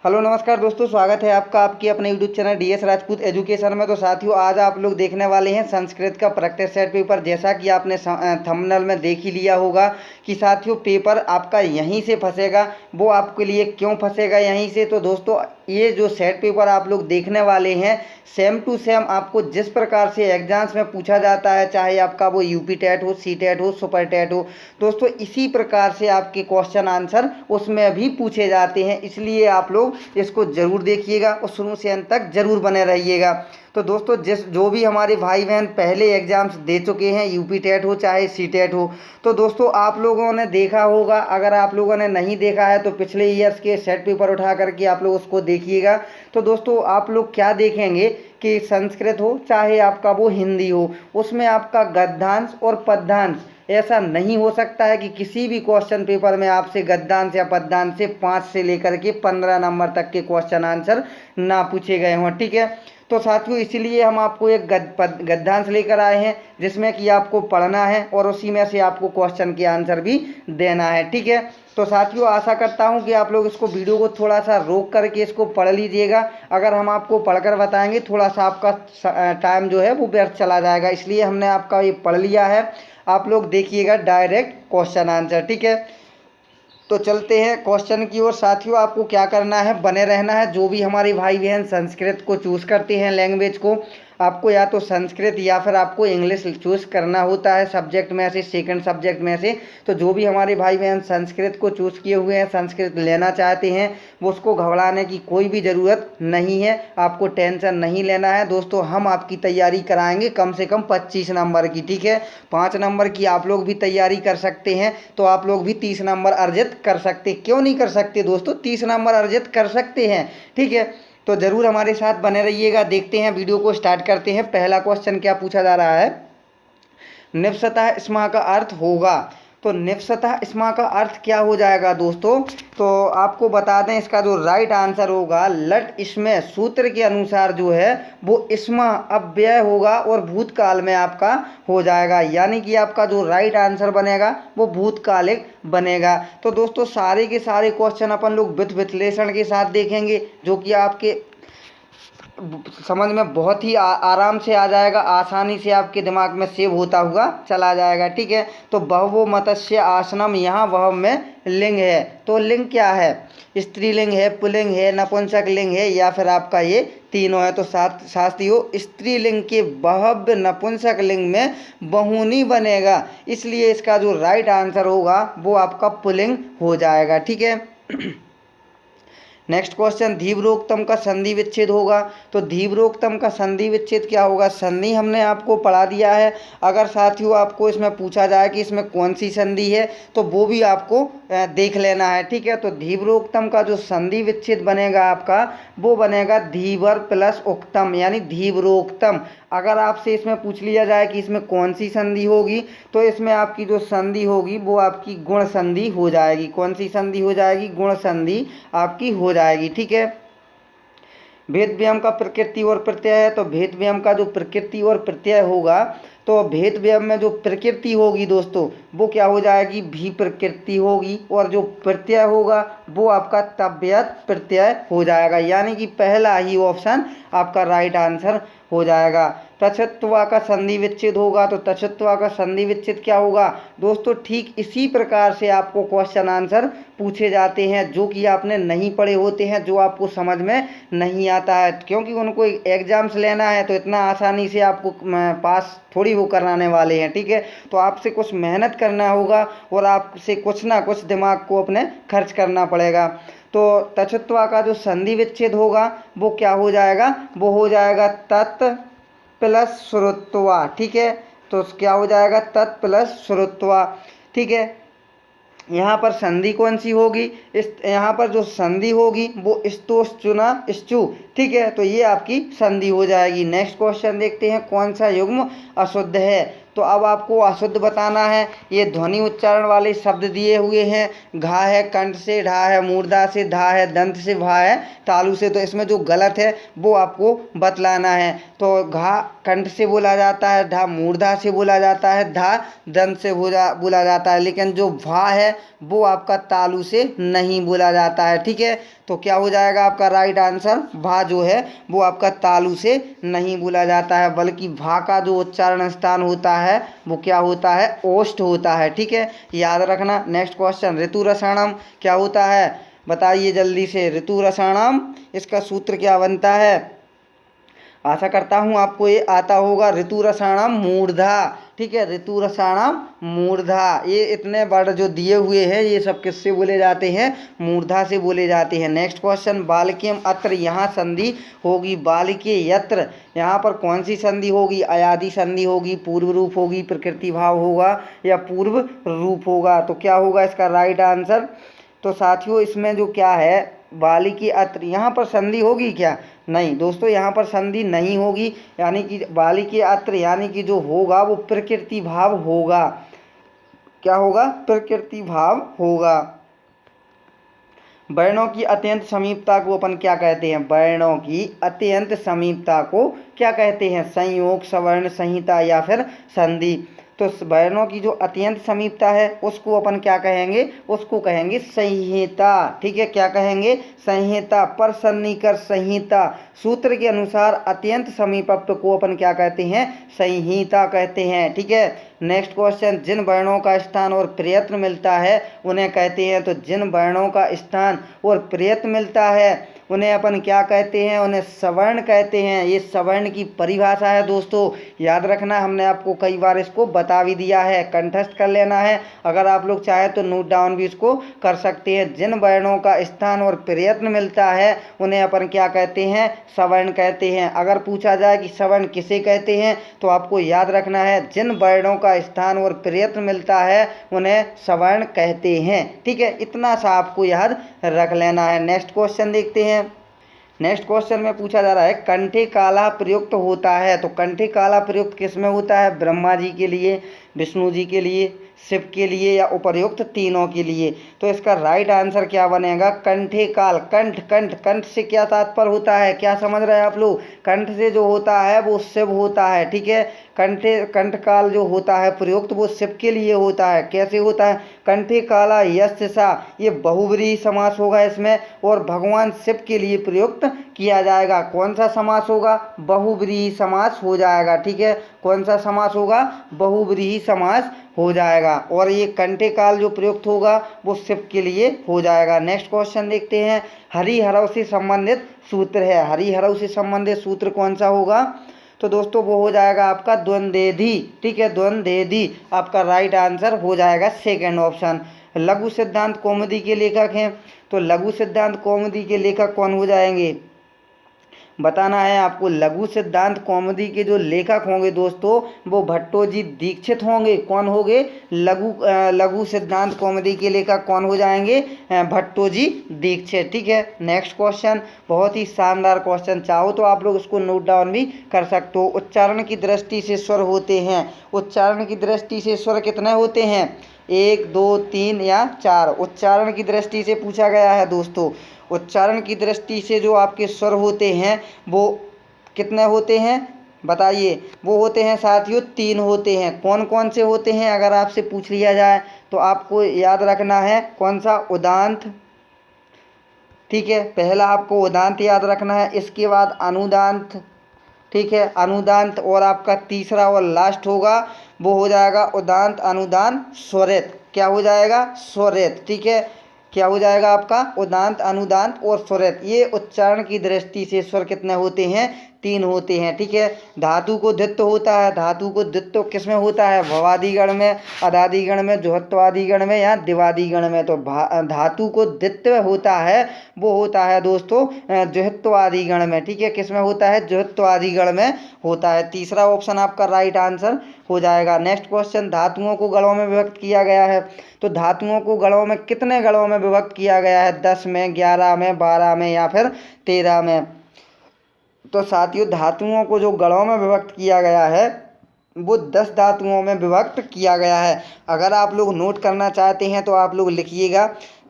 Hello नमस्कार दोस्तों, स्वागत है आपका आपकी अपने YouTube channel DS Rajput education में। तो साथियों, आज आप लोग देखने वाले हैं संस्कृत का प्रैक्टिस सेट पेपर। जैसा कि आपने थंबनेल में देख ही लिया होगा कि साथियों पेपर आपका यहीं से फंसेगा। वो आपके लिए क्यों फंसेगा यहीं से? तो दोस्तों, ये जो सेट पेपर आप लोग देखने वाले हैं सेम टू सेम आपको जिस प्रकार से एग्जाम्स में पूछा जाता है, चाहे आपका वो यूपी टेट हो, सी टेट हो, सुपर टेट हो, दोस्तों इसी प्रकार से आपके क्वेश्चन आंसर उसमें भी पूछे जाते हैं। इसलिए आप लोग इसको ज़रूर देखिएगा और शुरू से अंत तक ज़रूर बने रहिएगा। तो दोस्तों, जो भी हमारे भाई बहन पहले एग्ज़ाम्स दे चुके हैं, यूपी टेट हो चाहे सी टेट हो, तो दोस्तों आप लोगों ने देखा होगा। अगर आप लोगों ने नहीं देखा है तो पिछले ईयर्स के सेट पेपर उठा करके आप लोग उसको देखिएगा। तो दोस्तों, आप लोग क्या देखेंगे कि संस्कृत हो चाहे आपका वो हिंदी हो, उसमें आपका गद्यांश और पद्यांश ऐसा नहीं हो सकता है कि किसी भी क्वेश्चन पेपर में आपसे गद्यांश या पद्यांश से 5 से लेकर के 15 नंबर तक के क्वेश्चन आंसर ना पूछे गए हों। ठीक है, तो साथियों इसीलिए हम आपको एक गद्यांश लेकर आए हैं जिसमें कि आपको पढ़ना है और उसी में से आपको क्वेश्चन के आंसर भी देना है। ठीक है, तो साथियों आशा करता हूं कि आप लोग इसको वीडियो को थोड़ा सा रोक करके इसको पढ़ लीजिएगा। अगर हम आपको पढ़कर बताएंगे थोड़ा सा आपका टाइम जो है वो व्यर्थ चला जाएगा, इसलिए हमने आपका ये पढ़ लिया है। आप लोग देखिएगा डायरेक्ट क्वेश्चन आंसर। ठीक है, तो चलते हैं क्वेश्चन की ओर। साथियों, आपको क्या करना है, बने रहना है। जो भी हमारे भाई बहन संस्कृत को चूज़ करते हैं लैंग्वेज को, आपको या तो संस्कृत या फिर आपको इंग्लिश चूज़ करना होता है सब्जेक्ट में से, सेकंड सब्जेक्ट में से। तो जो भी हमारे भाई बहन संस्कृत को चूज़ किए हुए हैं, संस्कृत लेना चाहते हैं, वो उसको घबराने की कोई भी ज़रूरत नहीं है। आपको टेंशन नहीं लेना है दोस्तों। हम आपकी तैयारी कराएंगे कम से कम 25 नंबर की। ठीक है, 5 नंबर की आप लोग भी तैयारी कर सकते हैं, तो आप लोग भी 30 नंबर अर्जित कर सकते। क्यों नहीं कर सकते दोस्तों? 30 नंबर अर्जित कर सकते हैं। ठीक है, तो ज़रूर हमारे साथ बने रहिएगा। देखते हैं, वीडियो को स्टार्ट करते हैं। पहला क्वेश्चन क्या पूछा जा रहा है, निवसतः स्मा का अर्थ होगा। तो निवसतः स्मा का अर्थ क्या हो जाएगा दोस्तों? तो आपको बता दें, इसका जो राइट आंसर होगा लट इसमें सूत्र के अनुसार जो है वो स्मा अव्यय होगा और भूतकाल में आपका हो जाएगा, यानी कि आपका जो राइट आंसर बनेगा वो भूतकालिक बनेगा। तो दोस्तों, सारे के सारे क्वेश्चन अपन लोग विथ विश्लेषण के साथ देखेंगे, जो कि आपके समझ में बहुत ही आराम से आ जाएगा, आसानी से आपके दिमाग में सेव होता हुआ चला जाएगा। ठीक है, तो बहवो मत्स्य आसनम, यहाँ वह में लिंग है। तो लिंग क्या है? स्त्रीलिंग है, पुल्लिंग है, नपुंसक लिंग है, या फिर आपका ये तीनों है। तो शास्त्रियों स्त्रीलिंग के बहव नपुंसक लिंग में बहुनी बनेगा, इसलिए इसका जो राइट आंसर होगा वो आपका पुल्लिंग हो जाएगा। ठीक है, नेक्स्ट क्वेश्चन, धीव्रोक्तम का संधि विच्छेद होगा। तो धीव्रोक्तम का संधि विच्छेद क्या होगा? संधि हमने आपको पढ़ा दिया है। अगर साथियों आपको इसमें पूछा जाए कि इसमें कौन सी संधि है, तो वो भी आपको देख लेना है। ठीक है, तो धीव्रोक्तम का जो संधि विच्छेद बनेगा आपका, वो बनेगा धीवर प्लस उक्तम, यानी धीव्रोक्तम। अगर आपसे इसमें पूछ लिया जाए कि इसमें कौन सी संधि होगी, तो इसमें आपकी जो संधि होगी वो आपकी गुण संधि हो जाएगी। कौन सी संधि हो जाएगी? गुण संधि आपकी हो जाएगी। ठीक है, भेद व्यम का प्रकृति और प्रत्यय है। तो भेद व्यम का जो प्रकृति और प्रत्यय होगा, तो भेद व्यम में जो प्रकृति होगी दोस्तों वो क्या हो जाएगी? भी प्रकृति होगी, और जो प्रत्यय होगा वो आपका तव्यत प्रत्यय हो जाएगा, यानी कि पहला ही ऑप्शन आपका राइट आंसर हो जाएगा। तछत्वा का संधि विच्छेद होगा। तो तछत्वा का संधि विच्छेद क्या होगा दोस्तों? ठीक इसी प्रकार से आपको क्वेश्चन आंसर पूछे जाते हैं, जो कि आपने नहीं पढ़े होते हैं, जो आपको समझ में नहीं आता है, क्योंकि उनको एग्जाम्स लेना है तो इतना आसानी से आपको पास थोड़ी वो कराने वाले हैं। ठीक है, तो आपसे कुछ मेहनत करना होगा और आपसे कुछ ना कुछ दिमाग को अपने खर्च करना पड़ेगा। तो तछत्वा का जो संधि विच्छेद होगा वो क्या हो जाएगा? वो हो जाएगा तत् प्लस श्रुत्वा। ठीक है, तो क्या हो जाएगा? तत् प्लस श्रुत्वा। ठीक है, यहाँ पर संधि कौन सी होगी? इस यहाँ पर जो संधि होगी वो स्तोष चुना स्चु। ठीक है, तो ये आपकी संधि हो जाएगी। नेक्स्ट क्वेश्चन देखते हैं, कौन सा युग्म अशुद्ध है? तो अब आपको अशुद्ध बताना है। ये ध्वनि उच्चारण वाले शब्द दिए हुए हैं। घा है कंठ से, ढा है मूर्धा से, धा है दंत से, भा है तालु से। तो इसमें जो गलत है वो आपको बतलाना है। तो घा कंठ से बोला जाता है, ढा मूर्धा से बोला जाता है, धा दंत से बोला जाता है, लेकिन जो भा है वो आपका तालु से नहीं बोला जाता है। ठीक है, तो क्या हो जाएगा आपका राइट आंसर, भा जो है वो आपका तालु से नहीं बोला जाता है, बल्कि भा का जो उच्चारण स्थान होता है वो क्या होता है, ओष्ठ होता है। ठीक है, याद रखना। नेक्स्ट क्वेश्चन, ऋतु रसायनम क्या होता है, बताइए जल्दी से। ऋतु रसायनम इसका सूत्र क्या बनता है, आशा करता हूँ आपको ये आता होगा। ऋतु रसायनम मूर्धा। ठीक है, ऋतु रसायनम मूर्धा। ये इतने वर्ड जो दिए हुए हैं ये सब किससे बोले जाते हैं, मूर्धा से बोले जाते हैं। नेक्स्ट क्वेश्चन, बालिकेम अत्र, यहाँ संधि होगी बालिके यत्र, यहाँ पर कौन सी संधि होगी, अयादि संधि होगी, पूर्व रूप होगी, प्रकृति भाव होगा या पूर्व रूप होगा। तो क्या होगा इसका राइट आंसर। तो साथियों इसमें जो क्या है, बालिकी अत्र, यहाँ पर संधि होगी क्या, नहीं दोस्तों यहाँ पर संधि नहीं होगी, यानी कि बालिकी अत्र यानी कि जो होगा वो प्रकृति भाव होगा। क्या होगा, प्रकृति भाव होगा। वर्णों की अत्यंत समीपता को अपन क्या कहते हैं, वर्णों की अत्यंत समीपता को क्या कहते हैं, संयोग, सवर्ण, संहिता या फिर संधि। तो वर्णों की जो अत्यंत समीपता है उसको अपन क्या कहेंगे, उसको कहेंगे संहिता। ठीक है, क्या कहेंगे, संहिता। पर सन्निकर संहिता सूत्र के अनुसार अत्यंत समीपत्व को अपन क्या कहते हैं, संहिता कहते हैं। ठीक है, नेक्स्ट क्वेश्चन, जिन वर्णों का स्थान और प्रयत्न मिलता है उन्हें कहते हैं, तो जिन वर्णों का स्थान और प्रयत्न मिलता है उन्हें अपन क्या कहते हैं, उन्हें सवर्ण कहते हैं। ये सवर्ण की परिभाषा है दोस्तों, याद रखना, हमने आपको कई बार इसको बता भी दिया है, कंठस्थ कर लेना है। अगर आप लोग चाहें तो नोट डाउन भी इसको कर सकते हैं। जिन वर्णों का स्थान और प्रयत्न मिलता है उन्हें अपन क्या कहते हैं, सवर्ण कहते हैं। अगर पूछा जाए कि सवर्ण किसे कहते हैं तो आपको याद रखना है, जिन वर्णों का स्थान और प्रयत्न मिलता है उन्हें सवर्ण कहते हैं। ठीक है, इतना सा आपको याद रख लेना है। नेक्स्ट क्वेश्चन देखते हैं। नेक्स्ट क्वेश्चन में पूछा जा रहा है, कंठे काला प्रयुक्त होता है, तो कंठे काला प्रयुक्त किस में होता है, ब्रह्मा जी के लिए, विष्णु जी के लिए, शिव के लिए या उपर्युक्त तीनों के लिए। तो इसका राइट आंसर क्या बनेगा, कंठे काल। कंठ, कंठ, कंठ से क्या तात्पर्य होता है, क्या समझ रहे हैं आप लोग, कंठ से जो होता है वो शिव होता है। ठीक है, कंठे कंठ काल जो होता है प्रयुक्त वो शिव के लिए होता है। कैसे होता है, कंठे काला यस्य सा, ये बहुब्रीहि समास होगा इसमें, और भगवान शिव के लिए प्रयुक्त किया जाएगा। कौन सा समास होगा, बहुब्रीहि समास हो जाएगा। ठीक है, कौन सा समास होगा, बहुब्रीहि समास हो जाएगा, और ये कंठे काल जो प्रयुक्त होगा वो शिव के लिए हो जाएगा। नेक्स्ट क्वेश्चन देखते हैं, हरिहरव से संबंधित सूत्र है, हरिहरव से संबंधित सूत्र कौन सा होगा, तो दोस्तों वो हो जाएगा आपका द्वंद्वेधी। ठीक है, द्वंद्वेधी आपका राइट आंसर हो जाएगा सेकंड ऑप्शन। लघु सिद्धांत कौमुदी के लेखक हैं, तो लघु सिद्धांत कौमुदी के लेखक कौन हो जाएंगे, बताना है आपको। लघु सिद्धांत कौमुदी के जो लेखक होंगे दोस्तों वो भट्टोजी दीक्षित होंगे। कौन होंगे, लघु सिद्धांत कौमुदी के लेखक कौन हो जाएंगे, भट्टोजी दीक्षित। ठीक है, नेक्स्ट क्वेश्चन बहुत ही शानदार क्वेश्चन, चाहो तो आप लोग इसको नोट डाउन भी कर सकते हो। उच्चारण की दृष्टि से स्वर होते हैं, उच्चारण की दृष्टि से स्वर कितने होते हैं, 1, 2, 3 या 4। उच्चारण की दृष्टि से पूछा गया है दोस्तों, उच्चारण की दृष्टि से जो आपके स्वर होते हैं वो कितने होते हैं, बताइए। वो होते हैं साथियों 3 होते हैं। कौन कौन से होते हैं, अगर आपसे पूछ लिया जाए तो आपको याद रखना है कौन सा, उदांत। ठीक है, पहला आपको उदांत याद रखना है, इसके बाद अनुदांत। ठीक है, अनुदांत, और आपका तीसरा और लास्ट होगा वो हो जाएगा उदांत अनुदान स्वरित। क्या हो जाएगा, स्वरित। ठीक है, क्या हो जाएगा आपका उदांत अनुदांत और स्वरित। ये उच्चारण की दृष्टि से स्वर कितने होते हैं, 3 होते हैं। ठीक है, धातु को द्वित्व होता है, धातु को द्वित्व किस में होता है, भवादिगण में, अदादिगण में, जोहत्वादिगण में या दिवादिगण में। तो धातु को द्वित्व होता है वो होता है दोस्तों जोहत्वादिगण में। ठीक है, किस में होता है, जोहत्वादिगण में होता है। तीसरा ऑप्शन आपका राइट आंसर हो जाएगा। नेक्स्ट क्वेश्चन, धातुओं को गणों में विभक्त किया गया है, तो धातुओं को गणों में कितने गणों में विभक्त किया गया है, 10 में, 11 में, 12 में या फिर 13 में। तो साथियों धातुओं को जो गणों में विभक्त किया गया है वो 10 धातुओं में विभक्त किया गया है। अगर आप लोग नोट करना चाहते हैं तो आप लोग लिखिएगा,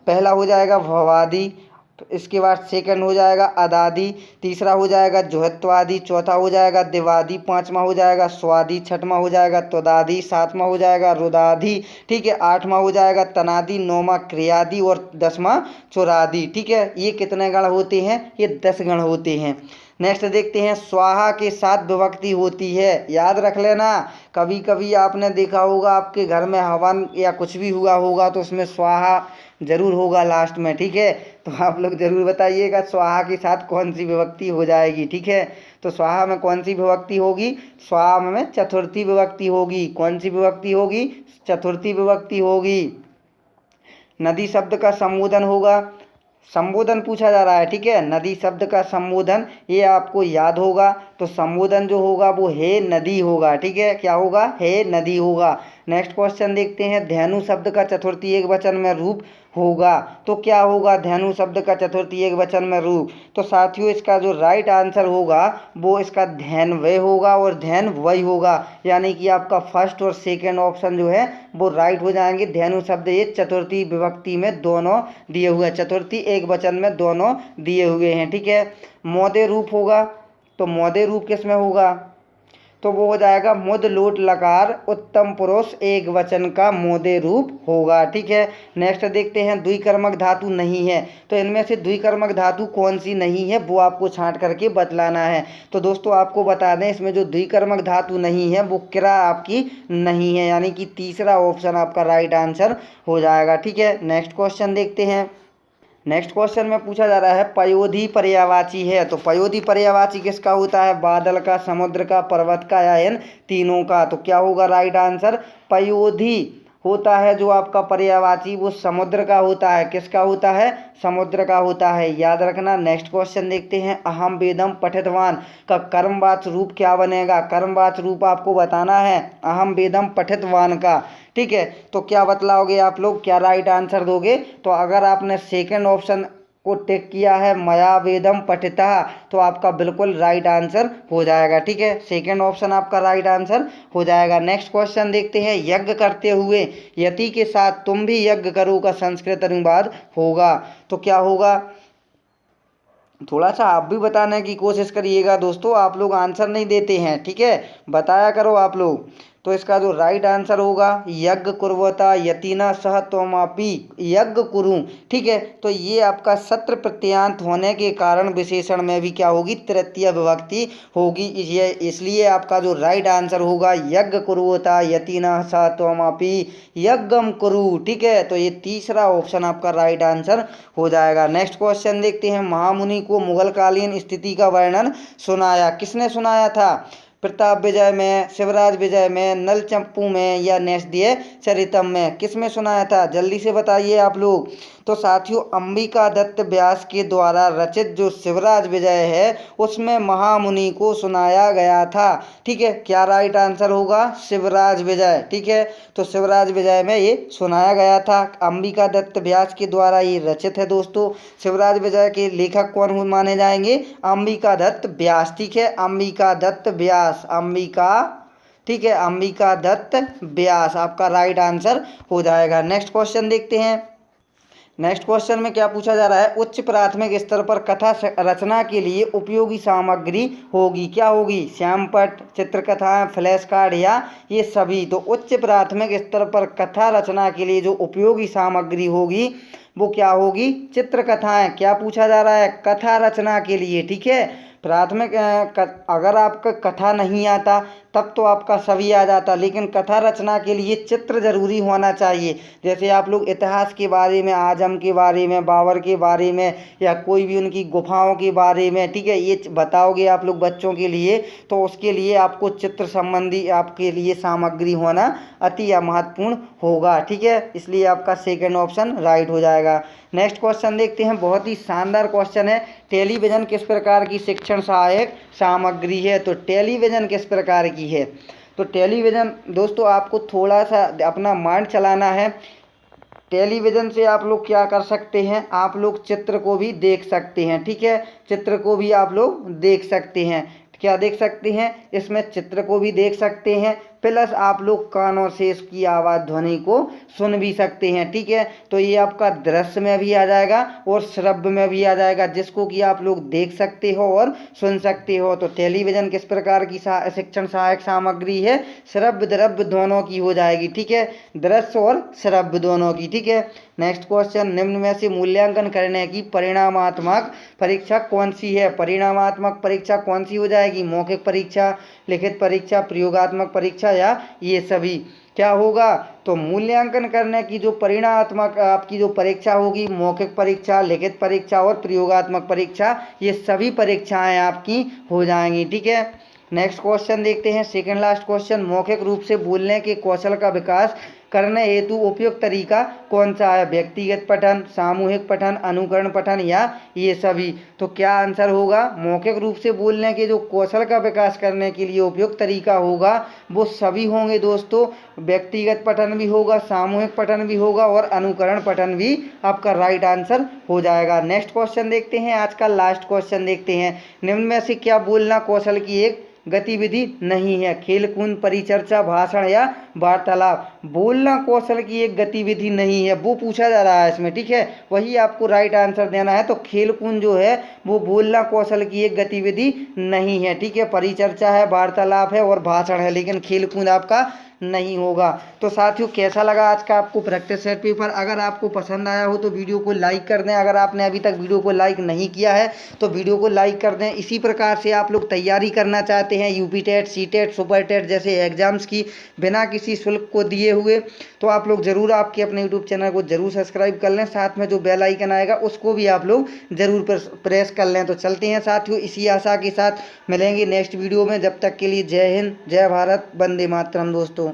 पहला हो जाएगा भवादि, तो इसके बाद सेकंड हो जाएगा अदादी, तीसरा हो जाएगा जोहत्वादी, चौथा हो जाएगा दिवादी, पांचवा हो जाएगा स्वादी, छठवां हो जाएगा तुदादी, सातवां हो जाएगा रुदादी, ठीक है, आठवां हो जाएगा तनादी, नौवां क्रियादी और 10वां चुरादी। ठीक है, ये कितने गण होते हैं? ये 10 गण होते हैं। नेक्स्ट देखते हैं, स्वाहा के साथ विभक्ति होती है। याद रख लेना, कभी कभी आपने देखा होगा आपके घर में हवन या कुछ भी हुआ होगा तो उसमें स्वाहा जरूर होगा लास्ट में। ठीक है, तो आप लोग जरूर बताइएगा स्वाहा के साथ कौन सी विभक्ति हो जाएगी। ठीक है, तो स्वाहा में कौन सी विभक्ति होगी? स्वाहा में चतुर्थी विभक्ति होगी। कौन सी विभक्ति होगी? चतुर्थी विभक्ति होगी। नदी शब्द का संबोधन होगा, संबोधन पूछा जा रहा है। ठीक है, नदी शब्द का संबोधन ये आपको याद होगा, तो संबोधन जो होगा वो हे नदी होगा। ठीक है, क्या होगा? हे नदी होगा। नेक्स्ट क्वेश्चन देखते हैं, धेनु शब्द का चतुर्थी एक वचन में रूप होगा, तो क्या होगा धेनु शब्द का चतुर्थी एक वचन में रूप? तो साथियों इसका जो राइट आंसर होगा वो इसका धैनवय होगा और धैनवय होगा, यानी कि आपका फर्स्ट और सेकंड ऑप्शन जो है वो राइट हो जाएंगे। धेनु शब्द ये चतुर्थी विभक्ति में दोनों दिए हुए हैं, चतुर्थी एक वचन में दोनों दिए हुए हैं। ठीक है, मोदे रूप होगा, तो मोदे रूप किस में होगा? तो वो हो जाएगा मुद लोट लकार उत्तम पुरुष एक वचन का मोदे रूप होगा। ठीक है, नेक्स्ट देखते हैं, द्विकर्मक धातु नहीं है, तो इनमें से द्विकर्मक धातु कौन सी नहीं है वो आपको छांट करके बतलाना है। तो दोस्तों आपको बता दें, इसमें जो द्विकर्मक धातु नहीं है वो क्रिया आपकी नहीं है, यानी कि तीसरा ऑप्शन आपका राइट आंसर हो जाएगा। ठीक है, नेक्स्ट क्वेश्चन देखते हैं। नेक्स्ट क्वेश्चन में पूछा जा रहा है पयोधी पर्यायवाची है, तो पयोधी पर्यायवाची किसका होता है? बादल का, समुद्र का, पर्वत का या इन तीनों का? तो क्या होगा राइट आंसर? पयोधी होता है जो आपका पर्यायवाची वो समुद्र का होता है। किसका होता है? समुद्र का होता है, याद रखना। नेक्स्ट क्वेश्चन देखते हैं, अहम वेदम पठितवान का कर्मवाच्य रूप क्या बनेगा? कर्मवाच्य रूप आपको बताना है अहम वेदम पठितवान का। ठीक है, तो क्या बतलाओगे आप लोग, क्या राइट आंसर दोगे? तो अगर आपने सेकंड ऑप्शन को टिक किया है मया वेदम पठिता, तो आपका बिल्कुल राइट आंसर हो जाएगा। ठीक है, सेकंड ऑप्शन आपका राइट आंसर हो जाएगा। नेक्स्ट क्वेश्चन देखते हैं, यज्ञ करते हुए यति के साथ तुम भी यज्ञ करो का संस्कृत अनुवाद होगा, तो क्या होगा? थोड़ा सा आप भी बताने की कोशिश करिएगा दोस्तों, आप लोग आंसर नहीं देते हैं। ठीक है, बताया करो आप लोग। तो इसका जो राइट आंसर होगा यज्ञ कुर्वता यतिना सह त्वमापि यज्ञ कुरु। ठीक है, तो ये आपका सत्र प्रत्यांत होने के कारण विशेषण में भी क्या होगी? तृतीय विभक्ति होगी, इसलिए आपका जो राइट आंसर होगा यज्ञ कुर्वता यतिना सह त्वमापि यज्ञम कुरु। ठीक है, तो ये तीसरा ऑप्शन आपका राइट आंसर हो जाएगा। नेक्स्ट क्वेश्चन देखते हैं, महामुनि को मुगलकालीन स्थिति का वर्णन सुनाया, किसने सुनाया था? प्रताप विजय में, शिवराज विजय में, नल चंपू में या नैषधीय चरितम में? किस में सुनाया था? जल्दी से बताइए आप लोग। तो साथियों अंबिका दत्त व्यास के द्वारा रचित जो शिवराज विजय है उसमें महामुनि को सुनाया गया था। ठीक है, क्या राइट आंसर होगा? शिवराज विजय। ठीक है, तो शिवराज विजय में ये सुनाया गया था, अंबिका दत्त व्यास के द्वारा ये रचित है। दोस्तों शिवराज विजय के लेखक कौन माने जाएंगे? अंबिका दत्त व्यास। ठीक है, अंबिका दत्त व्यास, अंबिका, ठीक है, अंबिका दत्त व्यास आपका राइट आंसर हो जाएगा। नेक्स्ट क्वेश्चन देखते हैं। नेक्स्ट क्वेश्चन में क्या पूछा जा रहा है? उच्च प्राथमिक स्तर पर कथा रचना के लिए उपयोगी सामग्री होगी, क्या होगी? श्यामपट्ट, चित्रकथाएं, फ्लैश कार्ड या ये सभी? तो उच्च प्राथमिक स्तर पर कथा रचना के लिए जो उपयोगी सामग्री होगी वो क्या होगी? चित्रकथाएं। क्या पूछा जा रहा है? कथा रचना के लिए। ठीक है, प्राथमिक अगर आपका कथा नहीं आता तब तो आपका सभी आ जाता, लेकिन कथा रचना के लिए चित्र जरूरी होना चाहिए। जैसे आप लोग इतिहास के बारे में, आजम के बारे में, बाबर के बारे में या कोई भी उनकी गुफाओं के बारे में, ठीक है, ये बताओगे आप लोग बच्चों के लिए, तो उसके लिए आपको चित्र संबंधी आपके लिए सामग्री होना अति महत्वपूर्ण होगा। ठीक है, इसलिए आपका सेकंड ऑप्शन राइट हो जाएगा। नेक्स्ट क्वेश्चन देखते हैं, बहुत ही शानदार क्वेश्चन है, टेलीविज़न किस प्रकार की शिक्षण सहायक सामग्री है? तो टेलीविज़न किस प्रकार की है? तो टेलीविज़न दोस्तों आपको थोड़ा सा अपना माइंड चलाना है। टेलीविज़न से आप लोग क्या कर सकते हैं? आप लोग चित्र को भी देख सकते हैं। ठीक है, चित्र को भी आप लोग देख सकते हैं। क्या देख सकते हैं? इसमें चित्र को भी देख सकते हैं, प्लस आप लोग कानों से इसकी आवाज़ ध्वनि को सुन भी सकते हैं। ठीक है, तो ये आपका दृश्य में भी आ जाएगा और श्रव्य में भी आ जाएगा, जिसको कि आप लोग देख सकते हो और सुन सकते हो। तो टेलीविज़न किस प्रकार की शिक्षण सहायक सामग्री है? श्रव्य द्रव्य दोनों की हो जाएगी। ठीक है, दृश्य और श्रव्य दोनों की। ठीक है, नेक्स्ट क्वेश्चन, निम्न में से मूल्यांकन करने की परिणामात्मक परीक्षा कौन सी है? परिणामात्मक परीक्षा कौन सी हो जाएगी? मौखिक परीक्षा, लिखित परीक्षा, प्रयोगात्मक परीक्षा या ये सभी? क्या होगा? तो मूल्यांकन करने की जो परिणामात्मक आपकी जो परीक्षा होगी, मौखिक परीक्षा, लिखित परीक्षा और प्रयोगात्मक परीक्षा, ये सभी परीक्षाएं आपकी हो जाएंगी। ठीक है, नेक्स्ट क्वेश्चन देखते हैं, सेकंड लास्ट क्वेश्चन, मौखिक रूप से बोलने के कौशल का विकास करने हेतु उपयुक्त तरीका कौन सा है? व्यक्तिगत पठन, सामूहिक पठन, अनुकरण पठन या ये सभी? तो क्या आंसर होगा? मौखिक रूप से बोलने के जो कौशल का विकास करने के लिए उपयुक्त तरीका होगा वो सभी होंगे दोस्तों। व्यक्तिगत पठन भी होगा, सामूहिक पठन भी होगा और अनुकरण पठन भी आपका राइट आंसर हो जाएगा। नेक्स्ट क्वेश्चन देखते हैं, आज का लास्ट क्वेश्चन देखते हैं, निम्न में से क्या बोलना कौशल की एक गतिविधि नहीं है? खेल कूद, परिचर्चा, भाषण या वार्तालाप? बोलना कौशल की एक गतिविधि नहीं है, वो पूछा जा रहा है इसमें। ठीक है, वही आपको राइट आंसर देना है। तो खेल कूद जो है वो बोलना कौशल की एक गतिविधि नहीं है। ठीक है, परिचर्चा है, वार्तालाप है और भाषण है, लेकिन खेल कूद आपका नहीं होगा। तो साथियों, कैसा लगा आज का आपको प्रैक्टिस सेट पेपर? अगर आपको पसंद आया हो तो वीडियो को लाइक कर दें। अगर आपने अभी तक वीडियो को लाइक नहीं किया है तो वीडियो को लाइक कर दें। इसी प्रकार से आप लोग तैयारी करना चाहते हैं UP TET, C TET, super TET जैसे एग्जाम्स की बिना किसी शुल्क को दिए हुए, तो आप लोग ज़रूर आपके अपने यूट्यूब चैनल को ज़रूर सब्सक्राइब कर लें। साथ में जो बेल आइकन आएगा उसको भी आप लोग ज़रूर प्रेस कर लें। तो चलते हैं साथियों, इसी आशा के साथ मिलेंगे नेक्स्ट वीडियो में। जब तक के लिए जय हिंद, जय भारत, वंदे मातरम दोस्तों।